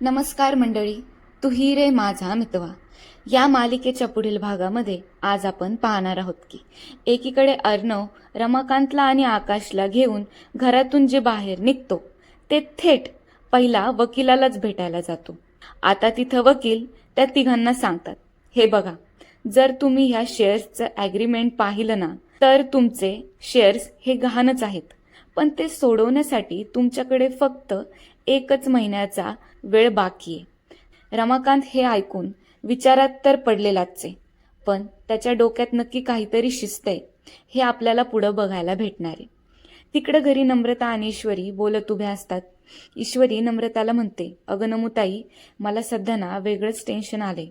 नमस्कार मंडळी, तुही रे माझा मितवा या मालिकेच्या पुढील भागामध्ये आज आपण पाहणार आहोत की एकीकडे अर्णव रमाकांतला आणि आकाशला घेऊन घरातून जे बाहेर निघतो ते थेट पहिला वकिलालाच भेटायला जातो. आता तिथं वकील त्या तिघांना सांगतात, हे बघा, जर तुम्ही ह्या शेअर्सचं ॲग्रीमेंट पाहिलं ना तर तुमचे शेअर्स हे गहाणच आहेत, पण ते सोडवण्यासाठी तुमच्याकडे फक्त 1 महिन्याचा वेळ बाकी आहे. रमाकांत हे ऐकून विचारात तर पडलेलाच आहे, पण त्याच्या डोक्यात नक्की काहीतरी शिस्त आहे हे आपल्याला पुढं बघायला भेटणार आहे. तिकडे घरी नम्रता आणि ईश्वरी बोलत उभ्या असतात. ईश्वरी नम्रताला म्हणते, अगं नमुताई, मला सध्या ना वेगळंच टेन्शन आलंय.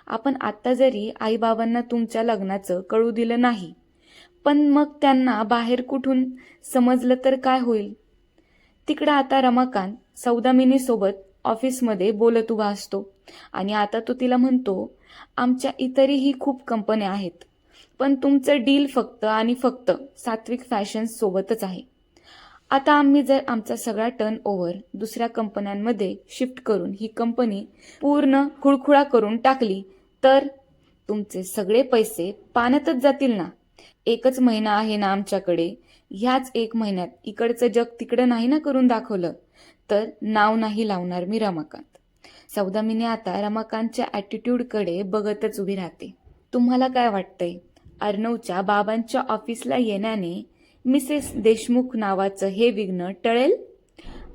आपण आत्ता जरी आईबाबांना तुमच्या लग्नाचं कळू दिलं नाही, पण मग त्यांना बाहेर कुठून समजलं तर काय होईल? तिकडं आता रमाकांत सौदामिनीसोबत ऑफिसमध्ये बोलत उभा असतो आणि आता तो तिला म्हणतो, आमच्या इतरही खूप कंपन्या आहेत, पण तुमचं डील फक्त आणि फक्त सात्विक फॅशन्स सोबतच आहे. आता आम्ही जर आमचा सगळा टर्न ओव्हर दुसऱ्या कंपन्यांमध्ये शिफ्ट करून ही कंपनी पूर्ण खुळखुळा करून टाकली तर तुमचे सगळे पैसे पाण्यातच जातील ना. 1 महिना आहे ना आमच्याकडे, ह्याच 1 महिन्यात इकडचं जग तिकडं नाही ना करून दाखवलं तर नाव नाही लावणार मी रमाकांत. सौदामिनी आता रमाकांतच्या ॲटिट्यूडकडे बघतच उभी राहते. तुम्हाला काय वाटतंय, अर्णवच्या बाबांच्या ऑफिसला येण्याने मिसेस देशमुख नावाचं हे विघ्न टळेल?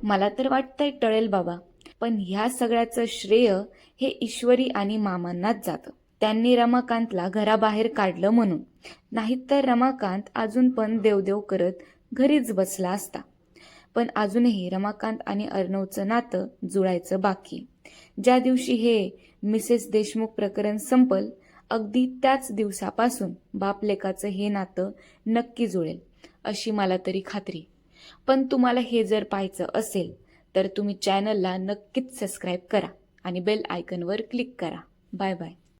मला तर वाटतंय टळेल बाबा, पण ह्या सगळ्याचं श्रेय हे ईश्वरी आणि मामांनाच जातं. त्यांनी रमाकांतला घराबाहेर काढलं म्हणून, नाहीतर रमाकांत अजून पण देवदेव करत घरीच बसला असता. पण अजूनही रमाकांत आणि अर्णवचं नातं जुळायचं बाकी. ज्या दिवशी हे मिसेस देशमुख प्रकरण संपल, अगदी त्याच दिवसापासून बापलेकाचं हे नातं नक्की जुळेल अशी मला तरी खात्री. पण तुम्हाला हे जर पाहायचं असेल तर तुम्ही चॅनलला नक्कीच सबस्क्राईब करा आणि बेल आयकॉनवर क्लिक करा. Bye bye.